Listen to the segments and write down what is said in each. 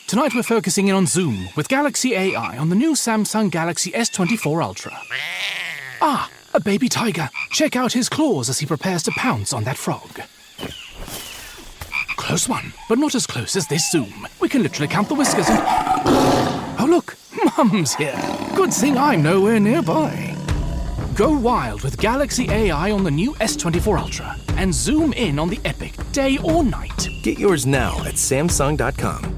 Tonight we're focusing in on Zoom with Galaxy AI on the new Samsung Galaxy S24 Ultra. Ah, a baby tiger. Check out his claws as he prepares to pounce on that frog. Close one, but not as close as this Zoom. We can literally count the whiskers and... Oh look, Mum's here. Good thing I'm nowhere nearby. Go wild with Galaxy AI on the new S24 Ultra and zoom in on the epic day or night. Get yours now at Samsung.com.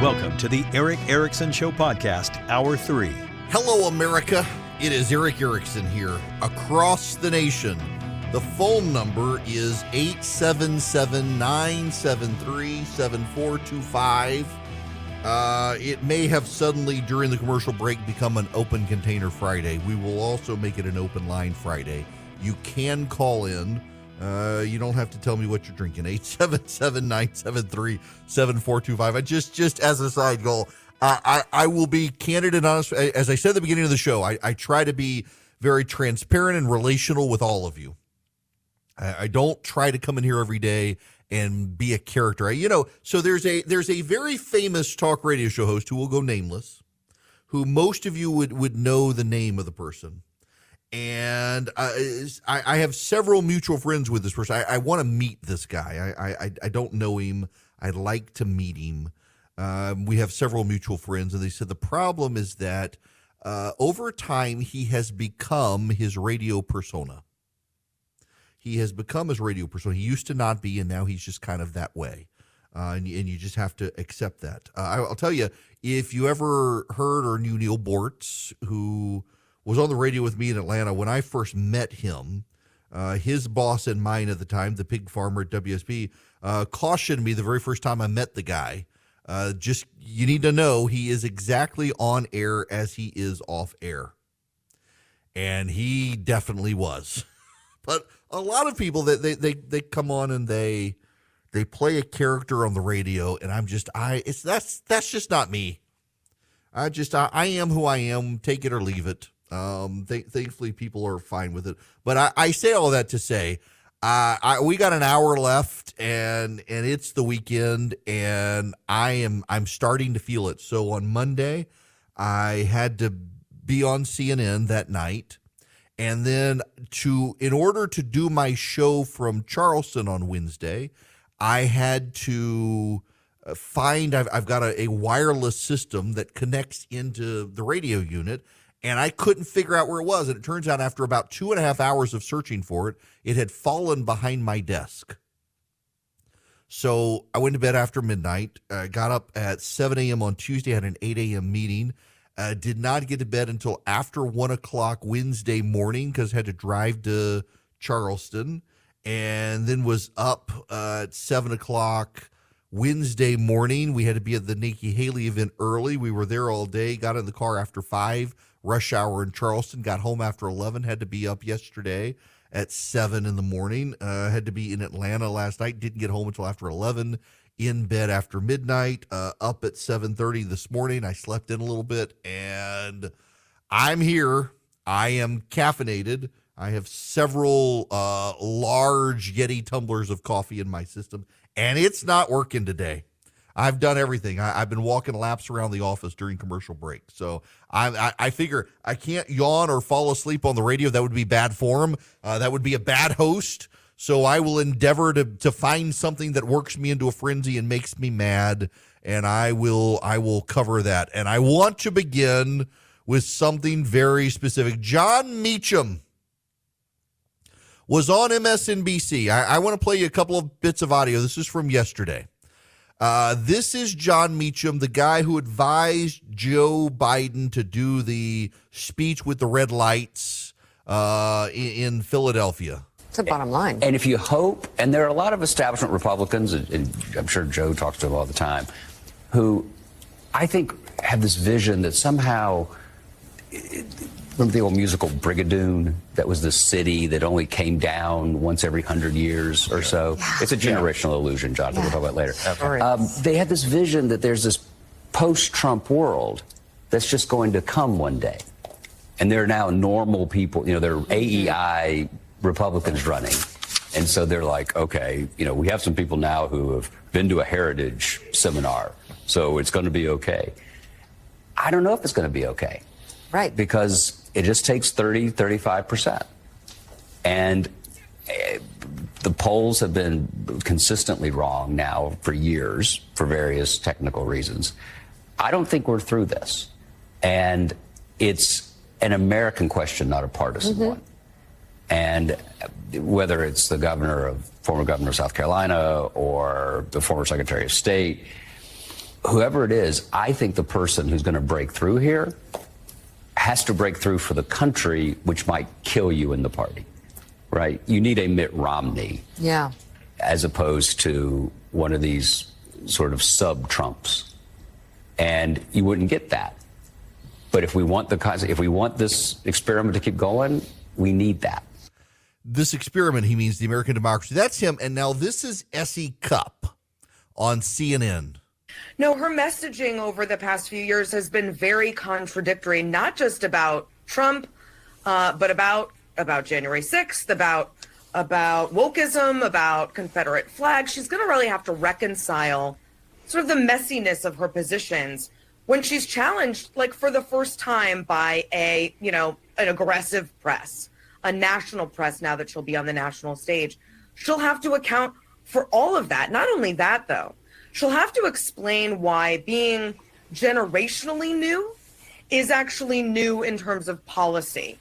Welcome to the Eric Erickson Show Podcast, Hour 3. Hello, America. It is Eric Erickson here. Across the nation, the phone number is 877-973-7425. It may have suddenly, during the commercial break, become an open container Friday. We will also make it an open line Friday. You can call in. You don't have to tell me what you're drinking. 877-973-7425. Just as a side goal, I will be candid and honest. As I said at the beginning of the show, I try to be very transparent and relational with all of you. I don't try to come in here every day and be a character. So there's a very famous talk radio show host who will go nameless, who most of you would know the name of the person. And I have several mutual friends with this person. I want to meet this guy. I don't know him. I'd like to meet him. We have several mutual friends, and they said the problem is that over time he has become his radio persona. He has become his radio persona. He used to not be, and now he's just kind of that way. And you just have to accept that. I'll tell you, if you ever heard or knew Neil Bortz, who was on the radio with me in Atlanta, when I first met him, his boss and mine at the time, the pig farmer at WSB, cautioned me the very first time I met the guy. You need to know he is exactly on air as he is off air. And he definitely was. But a lot of people, they come on and they play a character on the radio, and that's just not me. I am who I am, take it or leave it. Thankfully people are fine with it. But I say all that to say, we got an hour left, and it's the weekend, and I'm starting to feel it. So on Monday, I had to be on CNN that night. And then in order to do my show from Charleston on Wednesday, I had to I've got a wireless system that connects into the radio unit, and I couldn't figure out where it was. And it turns out after about 2.5 hours of searching for it, it had fallen behind my desk. So I went to bed after midnight, got up at 7 a.m. on Tuesday, had an 8 a.m. meeting. Did not get to bed until after 1 o'clock Wednesday morning because I had to drive to Charleston, and then was up at 7 o'clock Wednesday morning. We had to be at the Nikki Haley event early. We were there all day, got in the car after 5, rush hour in Charleston, got home after 11, had to be up yesterday at 7 in the morning, had to be in Atlanta last night, didn't get home until after 11, in bed after midnight, up at 7:30 this morning. I slept in a little bit, and I'm here. I am caffeinated. I have several large Yeti tumblers of coffee in my system, and it's not working today. I've done everything. I've been walking laps around the office during commercial break. So I figure I can't yawn or fall asleep on the radio. That would be bad form. That would be a bad host. So I will endeavor to find something that works me into a frenzy and makes me mad, and I will cover that. And I want to begin with something very specific. John Meacham was on MSNBC. I want to play you a couple of bits of audio. This is from yesterday. This is John Meacham, the guy who advised Joe Biden to do the speech with the red lights in Philadelphia. It's the bottom line. And if you hope, and there are a lot of establishment Republicans, and I'm sure Joe talks to them all the time, who I think have this vision that somehow, remember the old musical Brigadoon? That was this city that only came down once every 100 years or so. Yeah. It's a generational illusion, Jonathan. We'll talk about it later. They had this vision that there's this post-Trump world that's just going to come one day. And they're now normal people, they're AEI Republicans running. And so they're like, okay, we have some people now who have been to a heritage seminar, so it's going to be okay. I don't know if it's going to be okay. Right. Because it just takes 35%. And the polls have been consistently wrong now for years for various technical reasons. I don't think we're through this. And it's an American question, not a partisan one. And whether it's the former governor of South Carolina or the former Secretary of State, whoever it is, I think the person who's going to break through here has to break through for the country, which might kill you in the party, right? You need a Mitt Romney. Yeah. As opposed to one of these sort of sub-Trumps. And you wouldn't get that. But if we want this experiment to keep going, we need that. This experiment, he means the American democracy. That's him. And now this is Essie Cupp on CNN. No, her messaging over the past few years has been very contradictory, not just about Trump, but about January 6th, about wokeism, about Confederate flags. She's going to really have to reconcile sort of the messiness of her positions when she's challenged, like, for the first time by an aggressive press, a national press, now that she'll be on the national stage. She'll have to account for all of that. Not only that, though, she'll have to explain why being generationally new is actually new in terms of policy.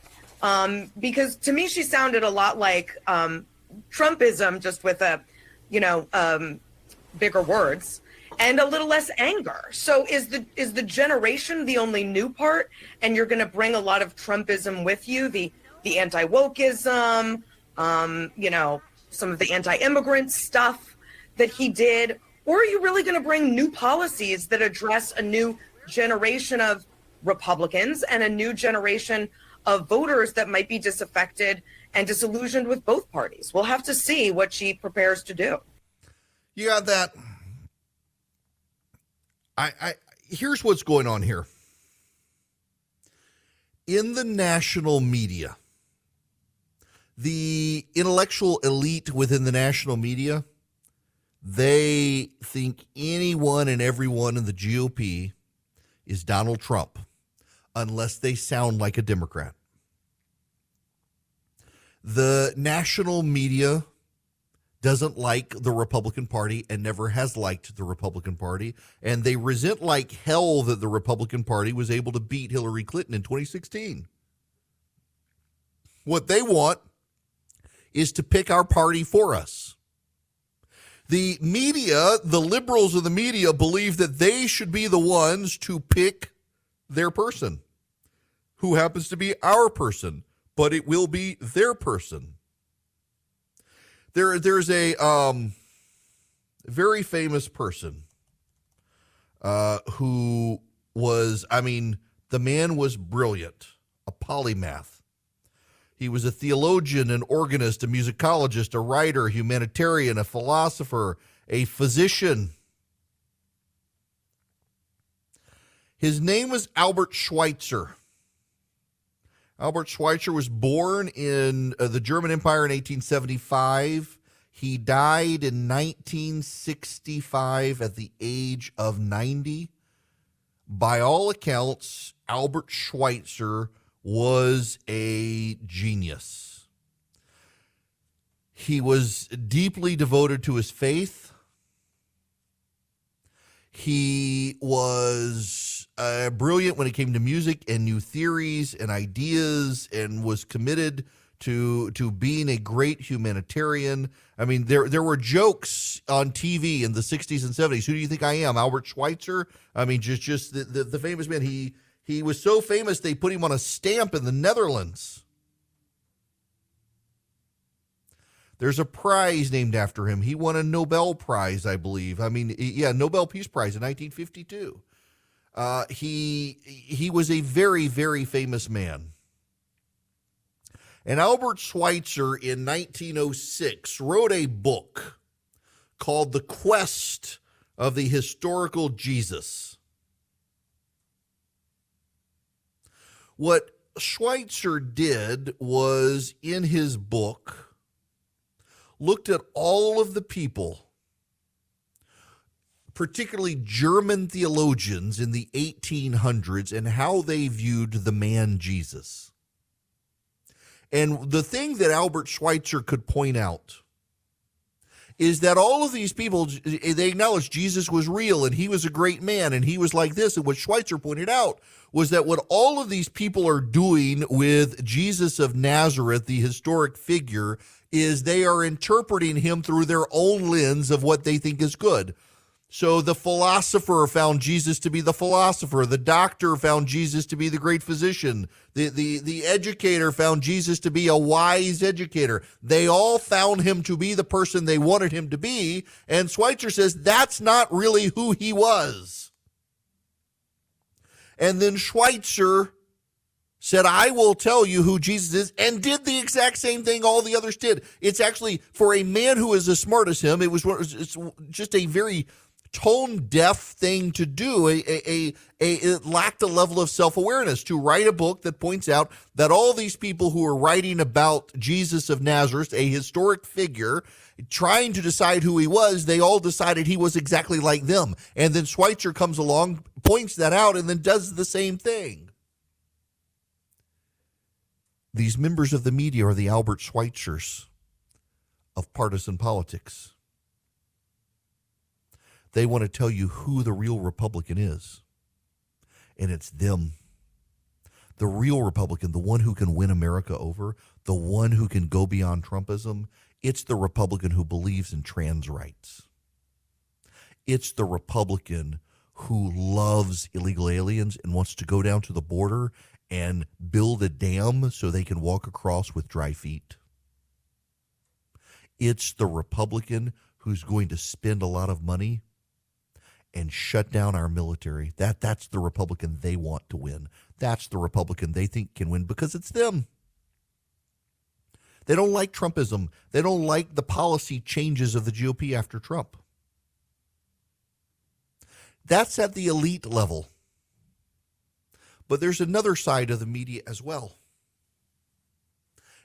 Because to me, she sounded a lot like Trumpism, just with bigger words and a little less anger. So is the generation the only new part, and you're going to bring a lot of Trumpism with you, the anti-wokeism, some of the anti-immigrant stuff that he did, or are you really going to bring new policies that address a new generation of Republicans and a new generation of voters that might be disaffected and disillusioned with both parties? We'll have to see what she prepares to do. You got that. Here's what's going on here. In the national media, the intellectual elite within the national media, they think anyone and everyone in the GOP is Donald Trump, unless they sound like a Democrat. The national media doesn't like the Republican Party and never has liked the Republican Party, and they resent like hell that the Republican Party was able to beat Hillary Clinton in 2016. What they want is to pick our party for us. The media, the liberals of the media, believe that they should be the ones to pick their person, who happens to be our person, but it will be their person. There's a very famous person who was, the man was brilliant, a polymath. He was a theologian, an organist, a musicologist, a writer, a humanitarian, a philosopher, a physician. His name was Albert Schweitzer. Albert Schweitzer was born in the German Empire in 1875. He died in 1965 at the age of 90. By all accounts, Albert Schweitzer was a genius. He was deeply devoted to his faith. He was brilliant when it came to music and new theories and ideas, and was committed to being a great humanitarian. There were jokes on TV in the 60s and 70s. Who do you think I am, Albert Schweitzer? Just the famous man. He was so famous they put him on a stamp in the Netherlands. There's a prize named after him. He won a Nobel Prize, I believe. Nobel Peace Prize in 1952. He was a very, very famous man. And Albert Schweitzer in 1906 wrote a book called The Quest of the Historical Jesus. What Schweitzer did was, in his book, looked at all of the people, particularly German theologians in the 1800s, and how they viewed the man Jesus. And the thing that Albert Schweitzer could point out is that all of these people, they acknowledged Jesus was real and he was a great man and he was like this. And what Schweitzer pointed out was that what all of these people are doing with Jesus of Nazareth, the historic figure, is they are interpreting him through their own lens of what they think is good. So the philosopher found Jesus to be the philosopher. The doctor found Jesus to be the great physician. The educator found Jesus to be a wise educator. They all found him to be the person they wanted him to be. And Schweitzer says that's not really who he was. And then Schweitzer said, I will tell you who Jesus is, and did the exact same thing all the others did. It's actually, for a man who is as smart as him, it's just a very tone-deaf thing to do. It lacked a level of self-awareness to write a book that points out that all these people who are writing about Jesus of Nazareth, a historic figure, trying to decide who he was, they all decided he was exactly like them. And then Schweitzer comes along, points that out, and then does the same thing. These members of the media are the Albert Schweitzers of partisan politics. They want to tell you who the real Republican is. And it's them. The real Republican, the one who can win America over, the one who can go beyond Trumpism, it's the Republican who believes in trans rights. It's the Republican who loves illegal aliens and wants to go down to the border and build a dam so they can walk across with dry feet. It's the Republican who's going to spend a lot of money and shut down our military. That's the Republican they want to win. That's the Republican they think can win because it's them. They don't like Trumpism. They don't like the policy changes of the GOP after Trump. That's at the elite level. But there's another side of the media as well.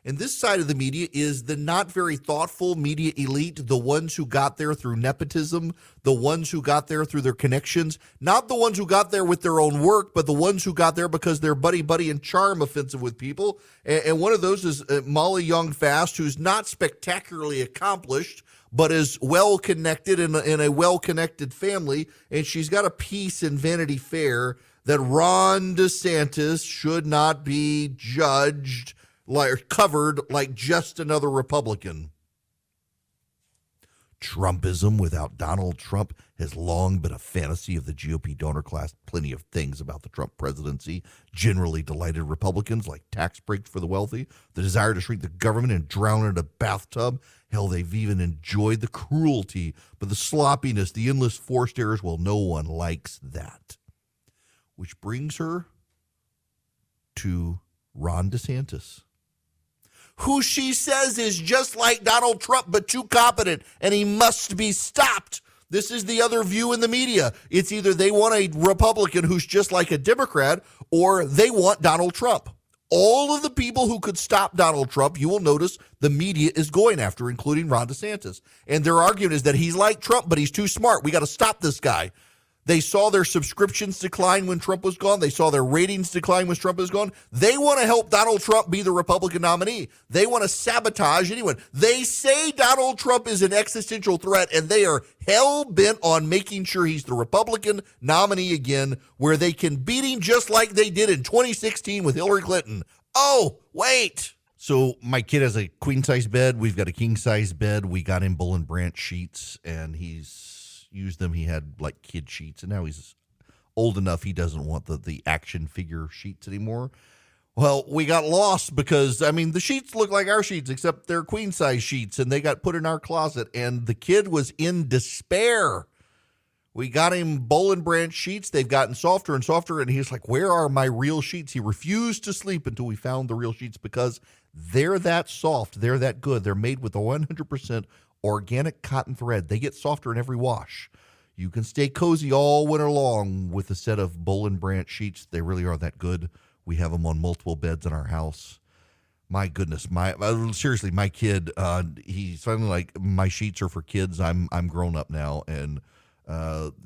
And this side of the media is the not very thoughtful media elite, the ones who got there through nepotism, the ones who got there through their connections, not the ones who got there with their own work, but the ones who got there because they're buddy and charm offensive with people. And one of those is Molly Young-Fast, who's not spectacularly accomplished, but is well-connected in a well-connected family. And she's got a piece in Vanity Fair that Ron DeSantis should not be judged covered like just another Republican. Trumpism without Donald Trump has long been a fantasy of the GOP donor class. Plenty of things about the Trump presidency generally delighted Republicans, like tax breaks for the wealthy, the desire to shrink the government and drown it in a bathtub. Hell, they've even enjoyed the cruelty, but the sloppiness, the endless forced errors, well, no one likes that. Which brings her to Ron DeSantis, who she says is just like Donald Trump, but too competent, and he must be stopped. This is the other view in the media. It's either they want a Republican who's just like a Democrat, or they want Donald Trump. All of the people who could stop Donald Trump, you will notice the media is going after, including Ron DeSantis. And their argument is that he's like Trump, but he's too smart. We got to stop this guy. They saw their subscriptions decline when Trump was gone. They saw their ratings decline when Trump was gone. They want to help Donald Trump be the Republican nominee. They want to sabotage anyone. They say Donald Trump is an existential threat, and they are hell-bent on making sure he's the Republican nominee again, where they can beat him just like they did in 2016 with Hillary Clinton. Oh, wait. So my kid has a queen-size bed. We've got a king-size bed. We got him Bull and Branch sheets, and he's used them. He had like kid sheets, and now he's old enough he doesn't want the action figure sheets anymore. Well, we got lost because, I mean, the sheets look like our sheets, except they're queen size sheets, and they got put in our closet, and the kid was in despair. We got him Bull and Branch sheets. They've gotten softer and softer, and he's like, where are my real sheets? He refused to sleep until we found the real sheets because they're that soft. They're that good. They're made with a 100% organic cotton thread. They get softer in every wash. You can stay cozy all winter long with a set of Bull and Branch sheets. They really are that good. We have them on multiple beds in our house. My goodness, seriously, my kid, he's finally like, my sheets are for kids. I'm grown up now, and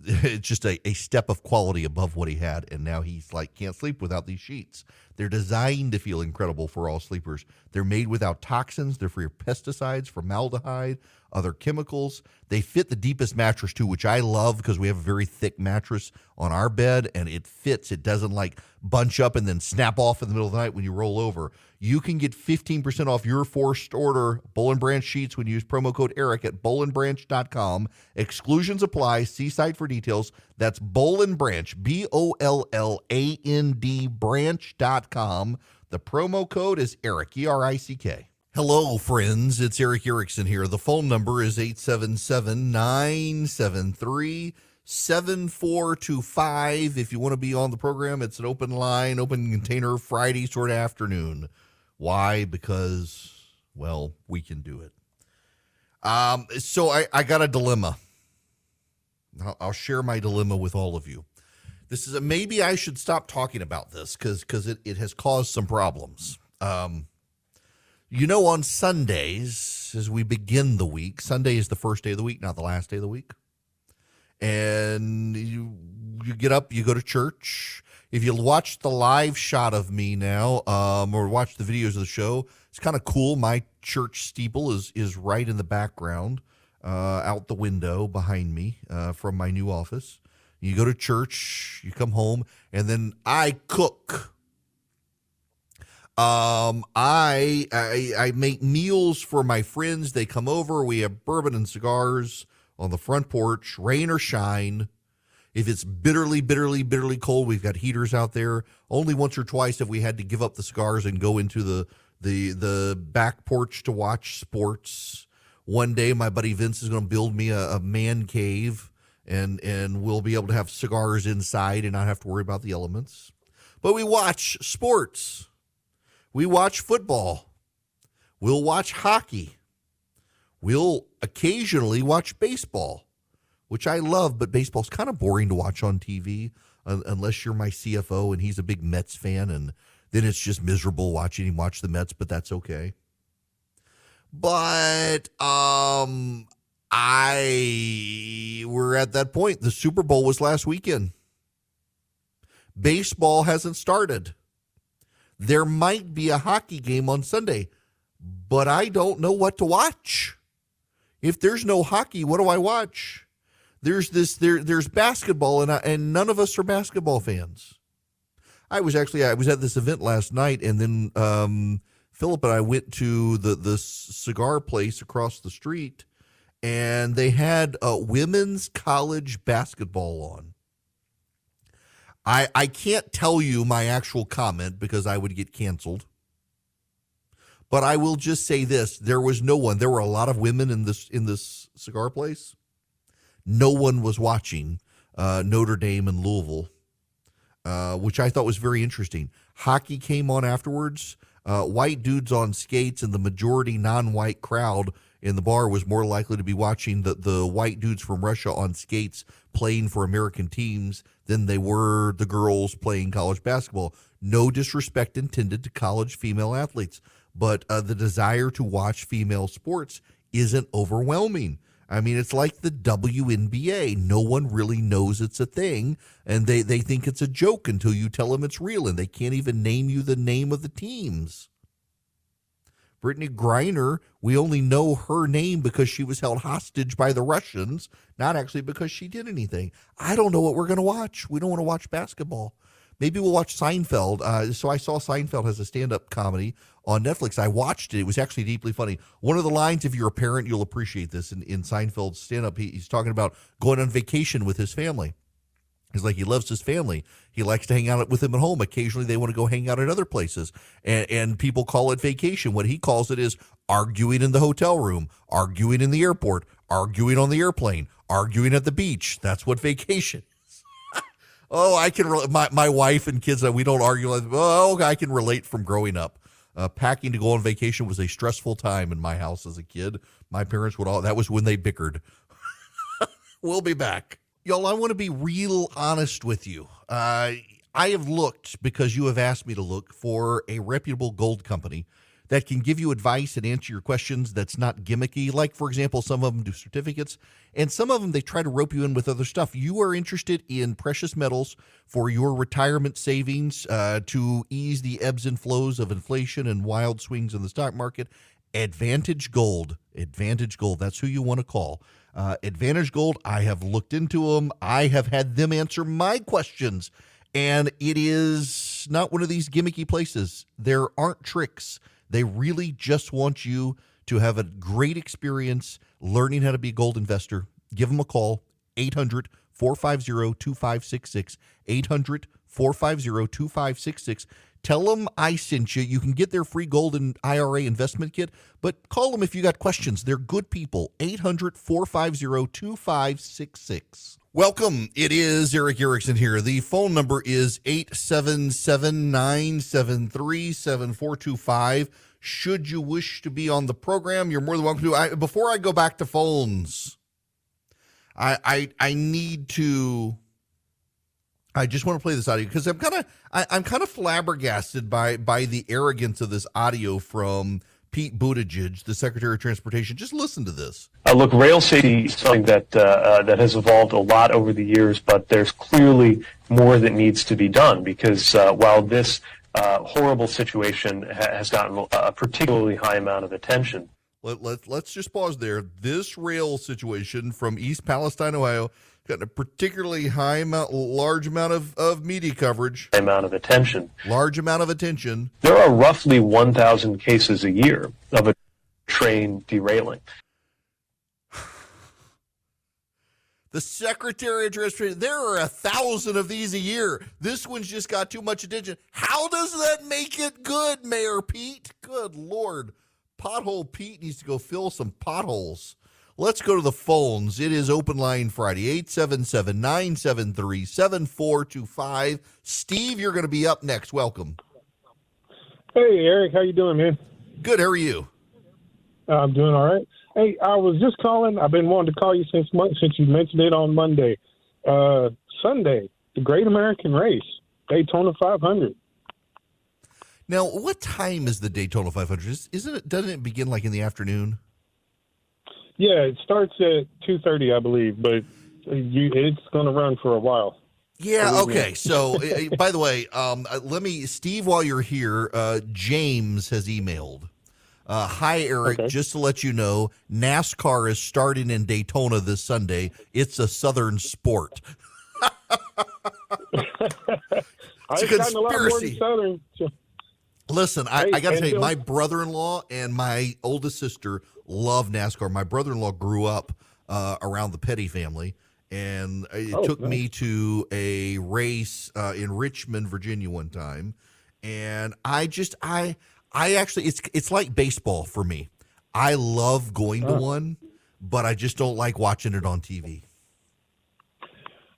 it's just a step of quality above what he had, and now he's like, can't sleep without these sheets. They're designed to feel incredible for all sleepers. They're made without toxins. They're free of pesticides, formaldehyde, other chemicals. They fit the deepest mattress too, which I love because we have a very thick mattress on our bed, and it fits. It doesn't like bunch up and then snap off in the middle of the night when you roll over. You can get 15% off your first order Boll & Branch sheets when you use promo code ERIC at bollandbranch.com. Exclusions apply. See site for details. That's Boll & Branch, BOLLAND branch.com. The promo code is ERIC, ERICK. Hello, friends. It's Eric Erickson here. The phone number is 877-973-7425. If you want to be on the program, it's an open line, open container, Friday sort of afternoon. Why? Because, well, we can do it. So I got a dilemma. I'll share my dilemma with all of you. This is maybe I should stop talking about this because it has caused some problems. You know, on Sundays, as we begin the week, Sunday is the first day of the week, not the last day of the week. And you get up, you go to church. If you watch the live shot of me now, or watch the videos of the show, it's kind of cool. My church steeple is right in the background, out the window behind me, from my new office. You go to church, you come home, and then I cook. I make meals for my friends. They come over. We have bourbon and cigars on the front porch, rain or shine. If it's bitterly, bitterly, bitterly cold, we've got heaters out there. Only once or twice have we had to give up the cigars and go into the back porch to watch sports. One day, my buddy Vince is going to build me a man cave, and we'll be able to have cigars inside and not have to worry about the elements. But we watch sports. We watch football. We'll watch hockey. We'll occasionally watch baseball, which I love, but baseball's kind of boring to watch on TV unless you're my CFO and he's a big Mets fan, and then it's just miserable watching him watch the Mets, but that's okay. But we're at that point. The Super Bowl was last weekend. Baseball hasn't started. There might be a hockey game on Sunday, but I don't know what to watch. If there's no hockey, what do I watch? There's basketball, and none of us are basketball fans. I was at this event last night, and then Philip and I went to the cigar place across the street, and they had women's college basketball on. I can't tell you my actual comment because I would get canceled. But I will just say this. There was no one. There were a lot of women in this cigar place. No one was watching Notre Dame and Louisville, which I thought was very interesting. Hockey came on afterwards. White dudes on skates, and the majority non-white crowd in the bar was more likely to be watching the white dudes from Russia on skates playing for American teams than they were the girls playing college basketball. No disrespect intended to college female athletes, but the desire to watch female sports isn't overwhelming. I mean, it's like the WNBA. No one really knows it's a thing, and they think it's a joke until you tell them it's real, and they can't even name you the name of the teams. Brittany Griner, we only know her name because she was held hostage by the Russians, not actually because she did anything. I don't know what we're going to watch. We don't want to watch basketball. Maybe we'll watch Seinfeld. So I saw Seinfeld has a stand-up comedy on Netflix. I watched it. It was actually deeply funny. One of the lines, if you're a parent, you'll appreciate this. In Seinfeld's stand-up, he's talking about going on vacation with his family. He's like, he loves his family. He likes to hang out with them at home. Occasionally, they want to go hang out at other places. And people call it vacation. What he calls it is arguing in the hotel room, arguing in the airport, arguing on the airplane, arguing at the beach. That's what vacation is. Oh, I can my wife and kids, we don't argue. Oh, I can relate from growing up. Packing to go on vacation was a stressful time in my house as a kid. My parents that was when they bickered. We'll be back. Y'all, I want to be real honest with you. I I have looked, because you have asked me to look, for a reputable gold company that can give you advice and answer your questions that's not gimmicky. Like, for example, some of them do certificates, and some of them they try to rope you in with other stuff. You are interested in precious metals for your retirement savings to ease the ebbs and flows of inflation and wild swings in the stock market. Advantage Gold. That's who you want to call. Advantage Gold, I have looked into them. I have had them answer my questions, and it is not one of these gimmicky places. There aren't tricks. They really just want you to have a great experience learning how to be a gold investor. Give them a call, 800-450-2566, 800-450-2566. Tell them I sent you. You can get their free gold and IRA investment kit, but call them if you got questions. They're good people, 800-450-2566. Welcome. It is Eric Erickson here. The phone number is 877-973-7425. Should you wish to be on the program, you're more than welcome to. Before I go back to phones, I just want to play this audio because I'm kind of flabbergasted by the arrogance of this audio from Pete Buttigieg, the Secretary of Transportation. Just listen to this. Look, rail safety is something that has evolved a lot over the years, but there's clearly more that needs to be done because while this horrible situation has gotten a particularly high amount of attention. Let's just pause there. This rail situation from East Palestine, Ohio, got a particularly large amount of media coverage. Amount of attention. Large amount of attention. There are roughly 1,000 cases a year of a train derailing. The Secretary of Transportation, there are 1,000 of these a year. This one's just got too much attention. How does that make it good, Mayor Pete? Good Lord. Pothole Pete needs to go fill some potholes. Let's go to the phones. It is Open Line Friday, 877-973-7425. Steve, you're going to be up next. Welcome. Hey, Eric. How you doing, man? Good. How are you? I'm doing all right. Hey, I was just calling. I've been wanting to call you since you mentioned it on Monday. Sunday, the Great American Race, Daytona 500. Now, what time is the Daytona 500? Doesn't it begin like in the afternoon? Yeah, it starts at 2:30, I believe, but it's going to run for a while. Yeah, okay. So, by the way, Steve, while you're here, James has emailed. Hi, Eric. Okay. Just to let you know, NASCAR is starting in Daytona this Sunday. It's a Southern sport. It's a conspiracy. Southern. Listen, I got to tell you, my brother-in-law and my oldest sister love NASCAR. My brother-in-law grew up around the Petty family, and it took me to a race in Richmond, Virginia one time, and I actually, it's like baseball for me. I love going to one, but I just don't like watching it on TV.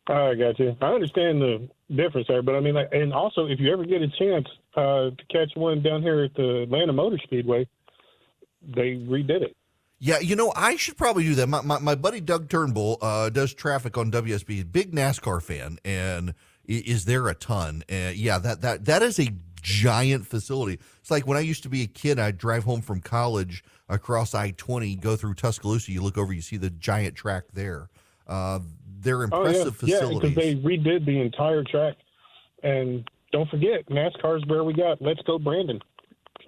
I got you. I understand the difference there, but I mean, and also if you ever get a chance to catch one down here at the Atlanta Motor Speedway, they redid it. Yeah, I should probably do that. My buddy Doug Turnbull does traffic on WSB, big NASCAR fan, and is there a ton. Yeah, that is a giant facility. It's like when I used to be a kid, I'd drive home from college across I-20, go through Tuscaloosa, you look over, you see the giant track there. They're impressive facilities. Yeah, because they redid the entire track. And don't forget, NASCAR is where we got Let's Go Brandon.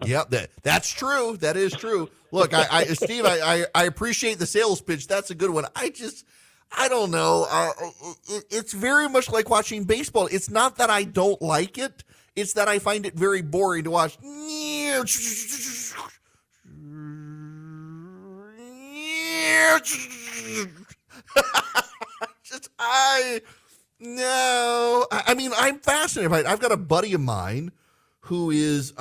Yep, that's true. That is true. Look, Steve, I appreciate the sales pitch. That's a good one. I don't know. It's very much like watching baseball. It's not that I don't like it. It's that I find it very boring to watch. I mean, I'm fascinated by it. I've got a buddy of mine who is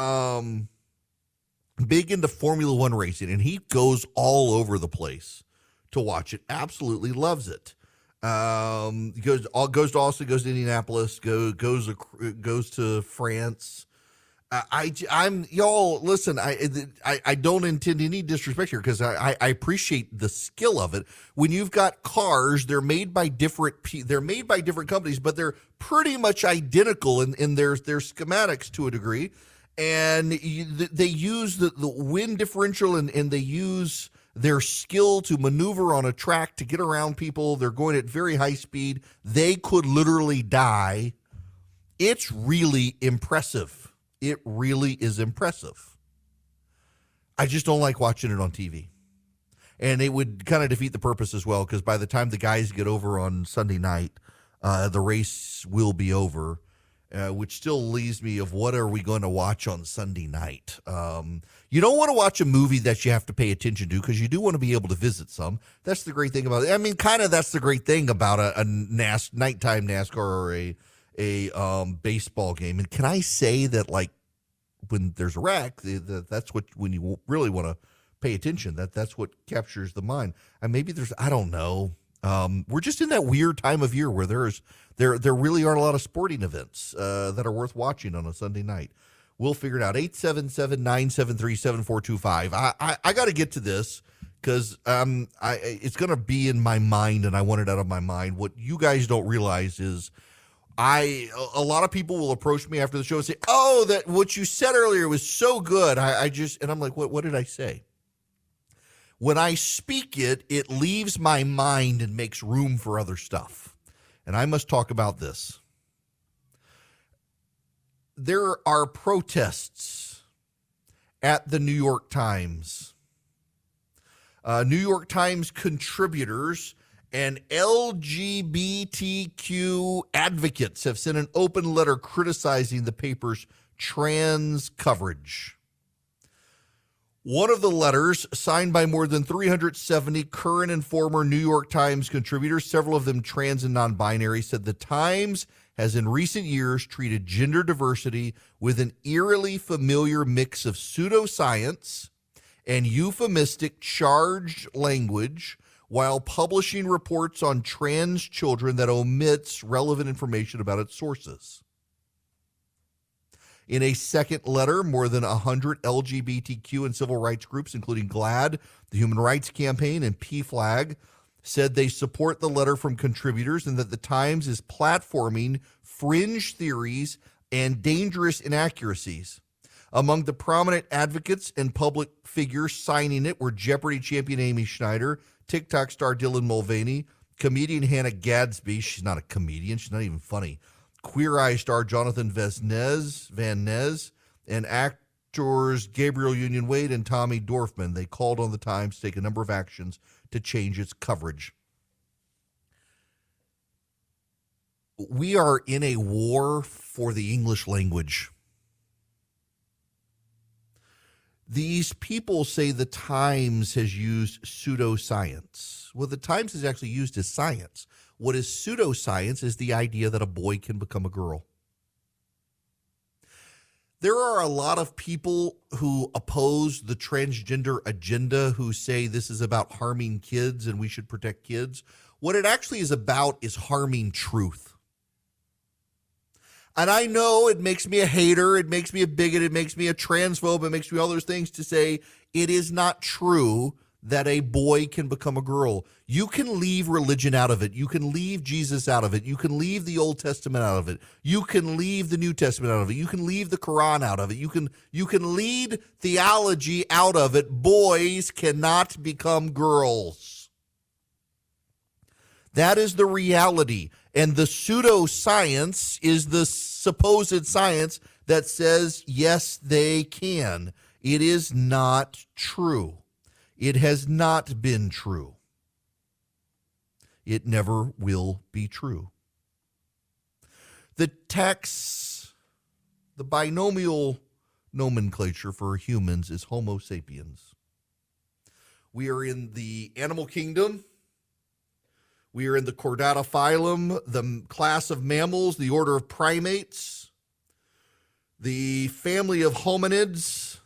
big into Formula One racing, and he goes all over the place to watch it. Absolutely loves it. Goes to Indianapolis, goes to France. I'm y'all. Listen, I don't intend any disrespect here because I appreciate the skill of it. When you've got cars, they're made by different companies, but they're pretty much identical in their schematics to a degree, and they use the wind differential and they use their skill to maneuver on a track to get around people. They're going at very high speed. They could literally die. It's really impressive. It really is impressive. I just don't like watching it on TV. And it would kind of defeat the purpose as well, because by the time the guys get over on Sunday night, the race will be over, which still leaves me of what are we going to watch on Sunday night? You don't want to watch a movie that you have to pay attention to because you do want to be able to visit some. That's the great thing about it. I mean, kind of that's the great thing about a nighttime NASCAR or a baseball game. And can I say that, like, when there's a wreck, that's what, when you really want to pay attention, that's what captures the mind. And maybe I don't know. We're just in that weird time of year where there really aren't a lot of sporting events that are worth watching on a Sunday night. We'll figure it out. 877-973-7425. I got to get to this because it's going to be in my mind, and I want it out of my mind. What you guys don't realize is a lot of people will approach me after the show and say, "Oh, that what you said earlier was so good." And I'm like, "What did I say?" When I speak it, it leaves my mind and makes room for other stuff. And I must talk about this. There are protests at the New York Times. New York Times contributors and LGBTQ advocates have sent an open letter criticizing the paper's trans coverage. One of the letters, signed by more than 370 current and former New York Times contributors, several of them trans and non-binary, said the Times has in recent years treated gender diversity with an eerily familiar mix of pseudoscience and euphemistic charged language, while publishing reports on trans children that omits relevant information about its sources. In a second letter, more than 100 LGBTQ and civil rights groups, including GLAAD, the Human Rights Campaign, and PFLAG, said they support the letter from contributors and that the Times is platforming fringe theories and dangerous inaccuracies. Among the prominent advocates and public figures signing it were Jeopardy champion Amy Schneider, TikTok star Dylan Mulvaney, comedian Hannah Gadsby. She's not a comedian. She's not even funny. Queer Eye star Jonathan Van Ness, and actors Gabriel Union Wade and Tommy Dorfman. They called on the Times to take a number of actions to change its coverage. We are in a war for the English language. These people say the Times has used pseudoscience. Well, the Times is actually used as science. What is pseudoscience is the idea that a boy can become a girl. There are a lot of people who oppose the transgender agenda who say this is about harming kids and we should protect kids. What it actually is about is harming truth. And I know it makes me a hater, it makes me a bigot, it makes me a transphobe, it makes me all those things to say it is not true that a boy can become a girl. You can leave religion out of it. You can leave Jesus out of it. You can leave the Old Testament out of it. You can leave the New Testament out of it. You can leave the Quran out of it. You can lead theology out of it. Boys cannot become girls. That is the reality. And the pseudoscience is the supposed science that says, yes, they can. It is not true. It has not been true. It never will be true. The text, the binomial nomenclature for humans is Homo sapiens. We are in the animal kingdom. We are in the Chordata phylum, the class of mammals, the order of primates, the family of hominids,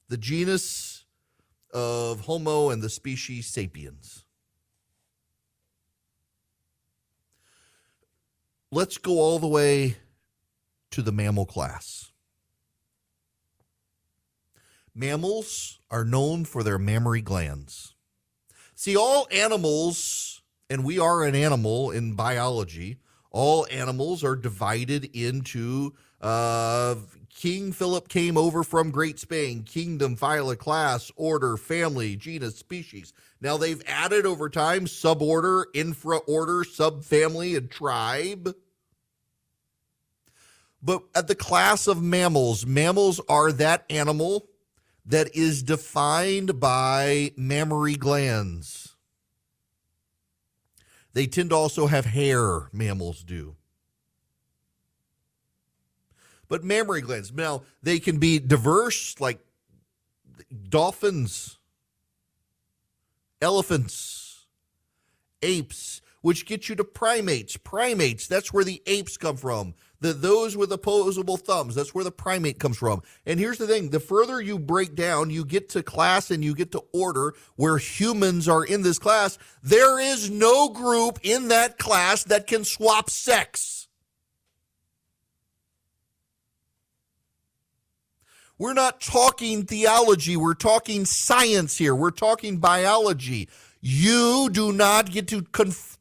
the genus of Homo, and the species sapiens. Let's go all the way to the mammal class. Mammals are known for their mammary glands. See, all animals, and we are an animal in biology, all animals are divided into King Philip came over from Great Spain, kingdom, phyla, class, order, family, genus, species. Now they've added over time suborder, infraorder, subfamily, and tribe. But at the class of mammals, mammals are that animal that is defined by mammary glands. They tend to also have hair, mammals do. But mammary glands, now they can be diverse, like dolphins, elephants, apes, which gets you to primates. Primates, that's where the apes come from. Those with opposable thumbs, that's where the primate comes from. And here's the thing, the further you break down, you get to class and you get to order where humans are in this class. There is no group in that class that can swap sex. We're not talking theology. We're talking science here. We're talking biology. You do not get to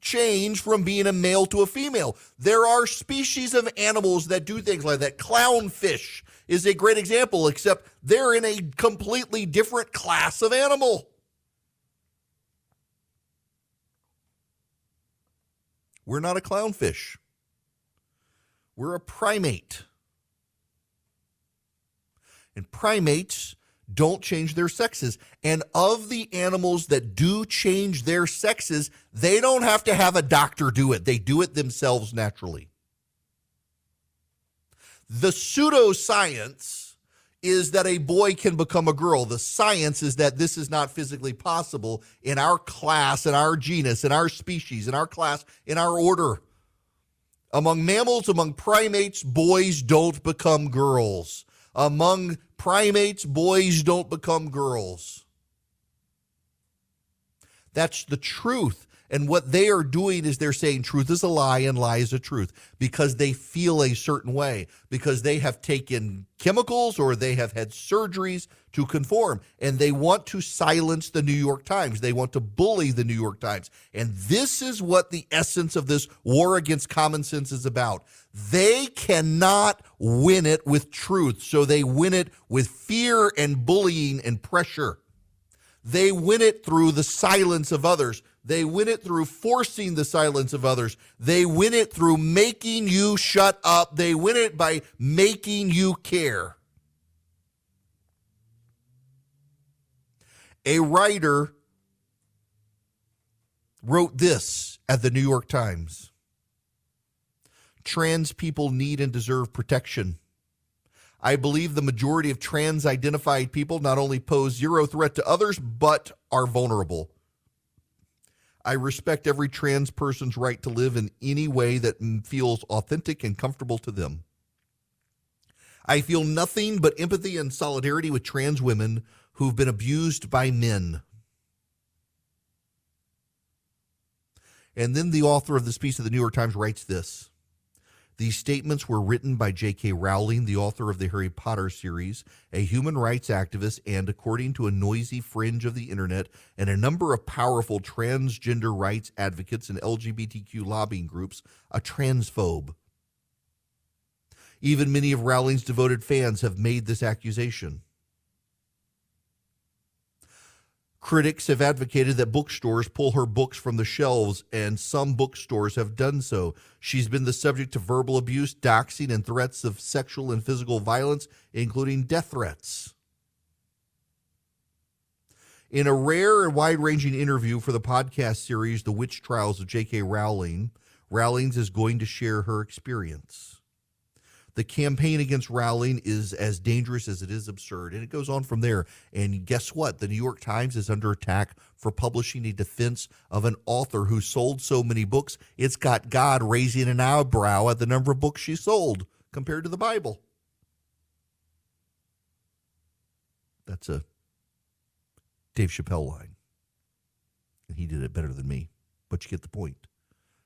change from being a male to a female. There are species of animals that do things like that. Clownfish is a great example, except they're in a completely different class of animal. We're not a clownfish. We're a primate. And primates don't change their sexes. And of the animals that do change their sexes, they don't have to have a doctor do it. They do it themselves naturally. The pseudoscience is that a boy can become a girl. The science is that this is not physically possible in our class, in our genus, in our species, in our class, in our order. Among mammals, among primates, boys don't become girls. Among primates, boys don't become girls. That's the truth. And what they are doing is they're saying truth is a lie and lie is a truth because they feel a certain way, because they have taken chemicals or they have had surgeries to conform. And they want to silence the New York Times. They want to bully the New York Times. And this is what the essence of this war against common sense is about. They cannot win it with truth, so they win it with fear and bullying and pressure. They win it through the silence of others. They win it through forcing the silence of others. They win it through making you shut up. They win it by making you care. A writer wrote this at the New York Times. Trans people need and deserve protection. I believe the majority of trans-identified people not only pose zero threat to others, but are vulnerable. I respect every trans person's right to live in any way that feels authentic and comfortable to them. I feel nothing but empathy and solidarity with trans women who've been abused by men. And then the author of this piece of the New York Times writes this. These statements were written by J.K. Rowling, the author of the Harry Potter series, a human rights activist, and, according to a noisy fringe of the internet and a number of powerful transgender rights advocates and LGBTQ lobbying groups, a transphobe. Even many of Rowling's devoted fans have made this accusation. Critics have advocated that bookstores pull her books from the shelves, and some bookstores have done so. She's been the subject of verbal abuse, doxing, and threats of sexual and physical violence, including death threats. In a rare and wide-ranging interview for the podcast series, The Witch Trials of J.K. Rowling, Rowling is going to share her experience. The campaign against Rowling is as dangerous as it is absurd, and it goes on from there. And guess what? The New York Times is under attack for publishing a defense of an author who sold so many books, it's got God raising an eyebrow at the number of books she sold compared to the Bible. That's a Dave Chappelle line, and he did it better than me, but you get the point.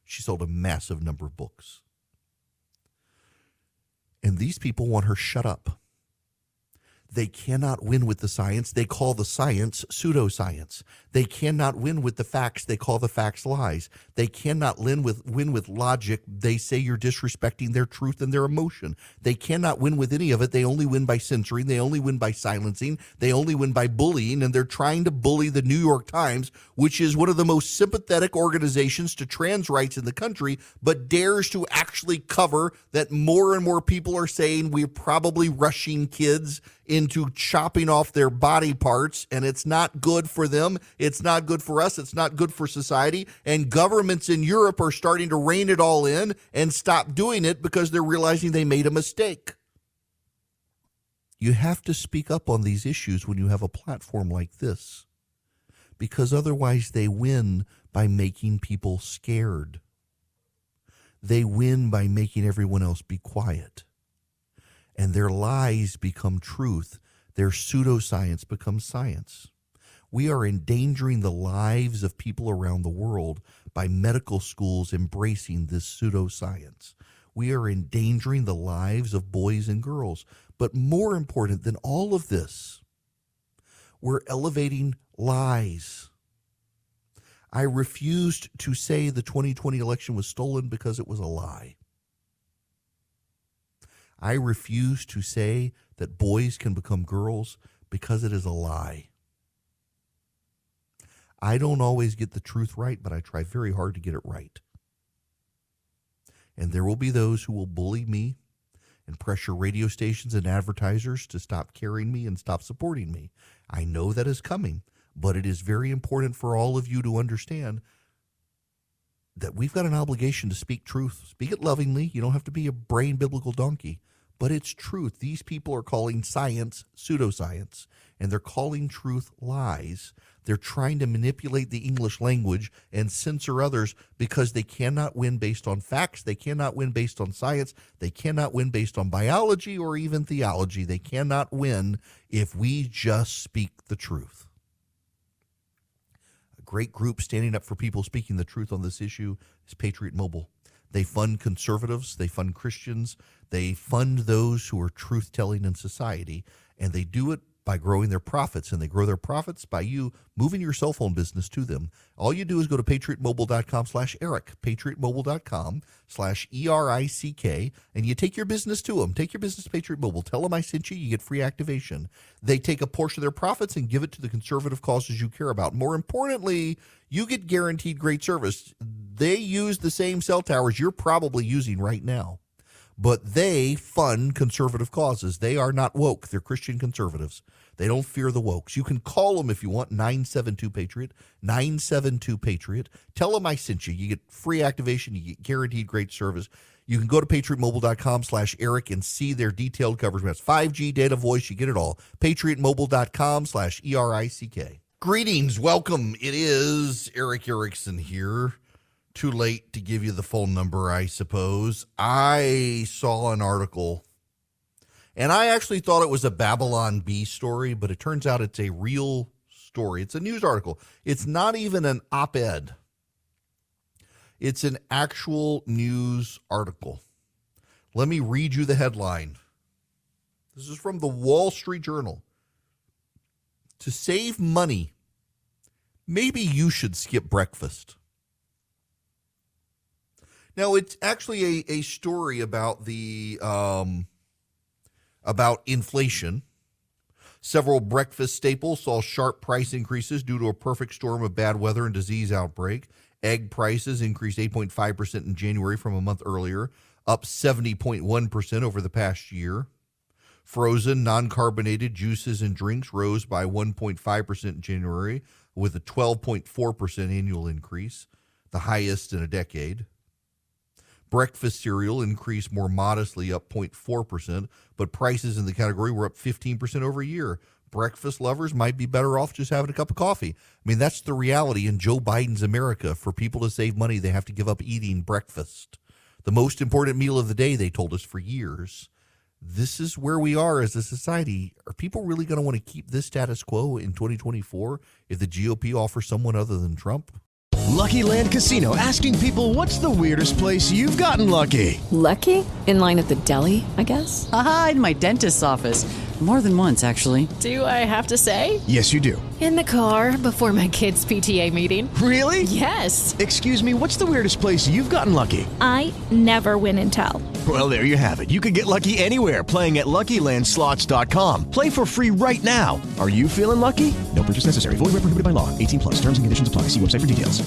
She sold a massive number of books. And these people want her shut up. They cannot win with the science. They call the science pseudoscience. They cannot win with the facts. They call the facts lies. They cannot win with logic. They say you're disrespecting their truth and their emotion. They cannot win with any of it. They only win by censoring. They only win by silencing. They only win by bullying. And they're trying to bully the New York Times, which is one of the most sympathetic organizations to trans rights in the country, but dares to actually cover that more and more people are saying we're probably rushing kids into chopping off their body parts, and it's not good for them. It's not good for us. It's not good for society. And governments in Europe are starting to rein it all in and stop doing it because they're realizing they made a mistake. You have to speak up on these issues when you have a platform like this, because otherwise they win by making people scared. They win by making everyone else be quiet. And their lies become truth. Their pseudoscience becomes science. We are endangering the lives of people around the world by medical schools embracing this pseudoscience. We are endangering the lives of boys and girls. But more important than all of this, we're elevating lies. I refused to say the 2020 election was stolen because it was a lie. I refuse to say that boys can become girls because it is a lie. I don't always get the truth right, but I try very hard to get it right. And there will be those who will bully me and pressure radio stations and advertisers to stop carrying me and stop supporting me. I know that is coming, but it is very important for all of you to understand that we've got an obligation to speak truth. Speak it lovingly. You don't have to be a brain biblical donkey, but it's truth. These people are calling science pseudoscience, and they're calling truth lies. They're trying to manipulate the English language and censor others because they cannot win based on facts. They cannot win based on science. They cannot win based on biology or even theology. They cannot win if we just speak the truth. Great group standing up for people speaking the truth on this issue is Patriot Mobile. They fund conservatives, they fund Christians, they fund those who are truth-telling in society, and they do it by growing their profits, and they grow their profits by you moving your cell phone business to them. All you do is go to patriotmobile.com/Eric, patriotmobile.com/ERICK, and you take your business to them. Take your business to Patriot Mobile. Tell them I sent you. You get free activation. They take a portion of their profits and give it to the conservative causes you care about. More importantly, you get guaranteed great service. They use the same cell towers you're probably using right now, but they fund conservative causes. They are not woke. They're Christian conservatives. They don't fear the wokes. You can call them if you want, 972-PATRIOT, 972-PATRIOT. Tell them I sent you. You get free activation. You get guaranteed great service. You can go to patriotmobile.com/Eric and see their detailed coverage. That's 5G, data, voice. You get it all. patriotmobile.com/ERICK. Greetings. Welcome. It is Eric Erickson here. Too late to give you the phone number, I suppose. I saw an article, and I actually thought it was a Babylon Bee story, but it turns out it's a real story. It's a news article. It's not even an op-ed. It's an actual news article. Let me read you the headline. This is from the Wall Street Journal. To save money, maybe you should skip breakfast. Now, it's actually a story about the about inflation. Several breakfast staples saw sharp price increases due to a perfect storm of bad weather and disease outbreak. Egg prices increased 8.5% in January from a month earlier, up 70.1% over the past year. Frozen, non-carbonated juices and drinks rose by 1.5% in January, with a 12.4% annual increase, the highest in a decade. Breakfast cereal increased more modestly, up 0.4%, but prices in the category were up 15% over a year. Breakfast lovers might be better off just having a cup of coffee. I mean, that's the reality in Joe Biden's America. For people to save money, they have to give up eating breakfast. The most important meal of the day, they told us for years. This is where we are as a society. Are people really going to want to keep this status quo in 2024 if the GOP offers someone other than Trump? Lucky Land Casino, asking people, what's the weirdest place you've gotten lucky? Lucky? In line at the deli, I guess? Aha, in my dentist's office. More than once, actually. Do I have to say? Yes, you do. In the car before my kids' PTA meeting. Really? Yes. Excuse me, what's the weirdest place you've gotten lucky? I never win and tell. Well, there you have it. You can get lucky anywhere, playing at LuckyLandSlots.com. Play for free right now. Are you feeling lucky? No purchase necessary. Void where prohibited by law. 18 plus. Terms and conditions apply. See website for details.